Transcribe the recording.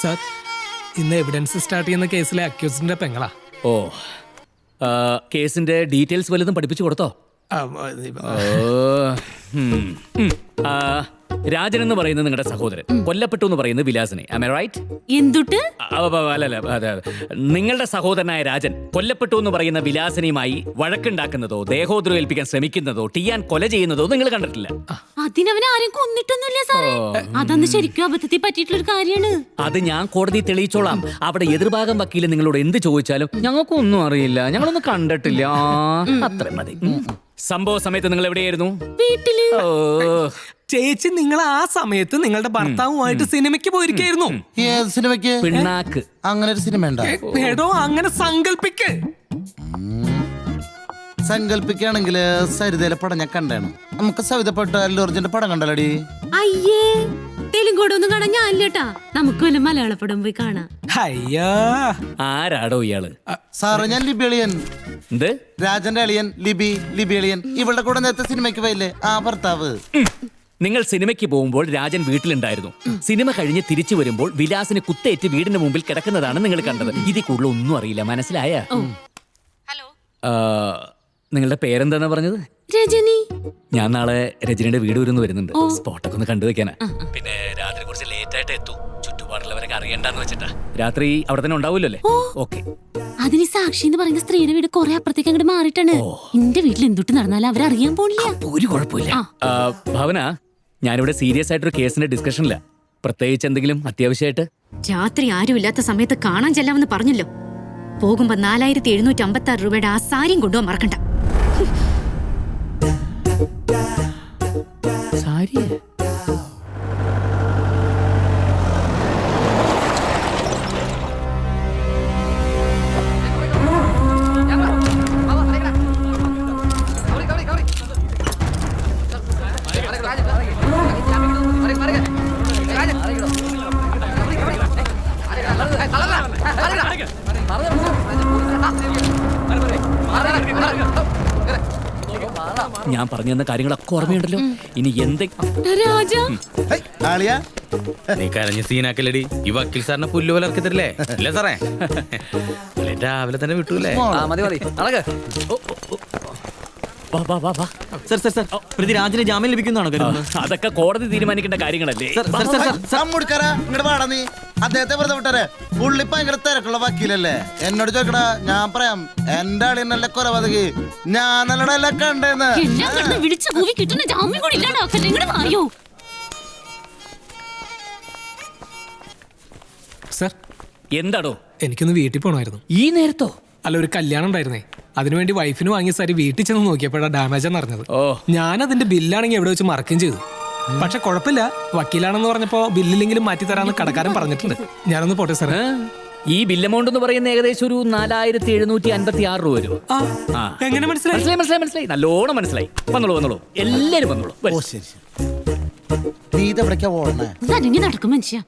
Sir, ഇന്ന് evidence start ചെയ്യുന്ന കേസിലെ അക്യൂസിന്റെ പെങ്ങളാ. ഓ, കേസിന്റെ ഡീറ്റെയിൽസ് വല്ലതും പഠിപ്പിച്ചു കൊടുത്തോ? രാജൻ എന്ന് പറയുന്നത് നിങ്ങളുടെ സഹോദരൻ, കൊല്ലപ്പെട്ടു എന്ന് പറയുന്നത് വിലാസിനെ. Am I right? എന്തുട്ട്? അല്ല, നിങ്ങളുടെ സഹോദരനായ രാജൻ കൊല്ലപ്പെട്ടു എന്ന് പറയുന്ന വിലാസിനിയുമായി വഴക്കുണ്ടാക്കുന്നതോ ദേഹോദ്രവം ഏൽപ്പിക്കാൻ ശ്രമിക്കുന്നതോ ടിയാൻ കൊല ചെയ്യുന്നതോ നിങ്ങൾ കണ്ടിട്ടില്ല. അതിനവനെ ആരും കൊന്നിട്ടൊന്നുമില്ല സാറേ. അതന്ന് ശരിക്കും അബദ്ധത്തിൽ പറ്റിയിട്ടുള്ള ഒരു കാര്യമാണ്. അത് ഞാൻ കോടതി തെളിയിച്ചോളാം. അവിടെ എതിർഭാഗം വക്കീല് നിങ്ങളോട് എന്ത് ചോദിച്ചാലും ഞങ്ങൾക്കൊന്നും അറിയില്ല, ഞങ്ങളൊന്നും കണ്ടിട്ടില്ല, അത്ര മതി. സംഭവ സമയത്ത് നിങ്ങൾ എവിടെയായിരുന്നു? വീട്ടില്. ചേച്ചി, നിങ്ങൾ ആ സമയത്ത് നിങ്ങളുടെ ഭർത്താവുമായിട്ട് സിനിമയ്ക്ക് പോയിരിക്കായിരുന്നു. ഏത് സിനിമയ്ക്ക്? പിണ്ണാക്ക്. അങ്ങനെ ഒരു സിനിമ ഉണ്ടോ? എടോ, അങ്ങനെ സങ്കല്പിക്ക്. സങ്കല്പിക്കുകയാണെങ്കിൽ സരിതയിലെ പടം ഞാൻ കണ്ടാണ്. നമുക്ക് സവിതപ്പെട്ട അല്ലൂർജിന്റെ പടം കണ്ടല്ലടി. അയ്യേ, തെലുങ്കോടൊന്നും കാണാൻ ഞാനില്ലേട്ടാ. നമുക്ക് വല്ല മലയാള പടം പോയി കാണാം. അയ്യാ, ആരാടോ ഇയാള്? സാറ്, ഞാൻ ലിബിയളിയൻ. എന്ത്? രാജന്റെ അളിയൻ ലിബിയളിയൻ. ഇവളുടെ കൂടെ നേരത്തെ സിനിമയ്ക്ക് പോയില്ലേ, ആ ഭർത്താവ്. നിങ്ങൾ സിനിമയ്ക്ക് പോകുമ്പോൾ രാജൻ വീട്ടിലുണ്ടായിരുന്നു. സിനിമ കഴിഞ്ഞ് തിരിച്ചു വരുമ്പോൾ വിലാസിന് കുത്തേറ്റ് വീടിന് മുമ്പിൽ കിടക്കുന്നതാണ് നിങ്ങൾ കണ്ടത്. ഇതിൽ കൂടുതൽ ഒന്നും അറിയില്ല, മനസ്സിലായ? ഹലോ, നിങ്ങളുടെ പേരെന്താന്നാ പറഞ്ഞത്? രജനി. ഞാൻ നാളെ രജനിയുടെ വീട് വരുന്നുണ്ട്. സ്പോട്ടൊക്കെ ഒന്ന് കണ്ടുവെക്കാനാ. പിന്നെ രാത്രി കുറച്ച് ലേറ്റ് ആയിട്ട് എത്തൂ, ചുറ്റുപാടുള്ളവരൊക്കെ അറിയണ്ടെന്ന് വെച്ചിട്ടാ. രാത്രി അവിടെ തന്നെ ഉണ്ടാവൂല്ലോ അല്ലേ? ഓക്കെ. അതിന് സാക്ഷി എന്ന് പറയുന്ന സ്ത്രീയുടെ വീട് കുറെ അപ്പുറത്തേക്ക് അങ്ങോട്ട് മാറിയിട്ടാണ്. എന്റെ വീട്ടിൽ എന്തുട്ട് നടന്നാലും അവരറിയാൻ പോണില്ല. ഒരു കുഴപ്പമില്ല. ഭാവന, ഞാനിവിടെ സീരിയസ് ആയിട്ടൊരു കേസിന്റെ ഡിസ്കഷനില്ല. പ്രത്യേകിച്ച് എന്തെങ്കിലും അത്യാവശ്യമായിട്ട്? രാത്രി ആരുമില്ലാത്ത സമയത്ത് കാണാൻ ചെല്ലാമെന്ന് പറഞ്ഞല്ലോ. പോകുമ്പോ 4756 രൂപയുടെ ആ സാരിയും കൊണ്ടുപോകാൻ മറക്കണ്ട. സാരി? ഞാൻ പറഞ്ഞു തന്ന കാര്യങ്ങളൊക്കെ ഓർമ്മയുണ്ടല്ലോ. ഇനി നീ കരഞ്ഞ സീനാക്കല്ലടി. ഈ വക്കീൽ സാറിനെ പുല്ല് പോലെ ഇറക്കി തരില്ലേ? ഇല്ല സാറേ, രാവിലെ തന്നെ വിട്ടൂല്ലേ? പ്രതി രാജന് ജാമ്യം ലഭിക്കുന്നതാണോ കരുതുന്നത്? അതൊക്കെ കോടതി തീരുമാനിക്കേണ്ട കാര്യങ്ങളല്ലേ. നീ അദ്ദേഹത്തെ വെറുതെ വിട്ടേ. പുള്ളി ഭയങ്കര തിരക്കുള്ള വക്കീലല്ലേ. എന്നോട് ചോദിക്കടാ, ഞാൻ പറയാം. എന്റെ ആളിനല്ല കൊലപാതകി, ഞാനല്ലടല്ല കണ്ടേന്ന്. സാർ, എന്താടോ? എനിക്കൊന്ന് വീട്ടിൽ പോകണമായിരുന്നു. ഈ നേരത്തോ? അല്ല, ഒരു കല്യാണം ഉണ്ടായിരുന്നേ. അതിനുവേണ്ടി വൈഫിന് വാങ്ങിയ സാരി വീട്ടിൽ ചെന്ന് നോക്കിയപ്പോഴാണ് ഡാമേജ് എന്ന് അറിഞ്ഞത്. ഞാൻ അതിന്റെ ബില്ലാണെങ്കിൽ എവിടെ വെച്ച് മറക്കുകയും ചെയ്തു. പക്ഷെ കുഴപ്പമില്ല, വക്കീലാണെന്ന് പറഞ്ഞപ്പോ ബില്ലില്ലെങ്കിലും മാറ്റി തരാന്ന് കടക്കാരൻ പറഞ്ഞിട്ടുണ്ട്. ഞാനൊന്ന് പോട്ടെ സാർ. ഈ ബിൽ എമൗണ്ട് എന്ന് പറയുന്ന ഏകദേശം ഒരു 4756 രൂപ വരും. എങ്ങനെ മനസ്സിലായി? മനസ്സിലായി, നല്ലോണം മനസ്സിലായി. വന്നോളൂ, എല്ലാരും വന്നോളൂ. ഓ ശരി. നീ ഇതെവിടേക്കാ പോകണേ? നടക്കും മനുഷ്യ.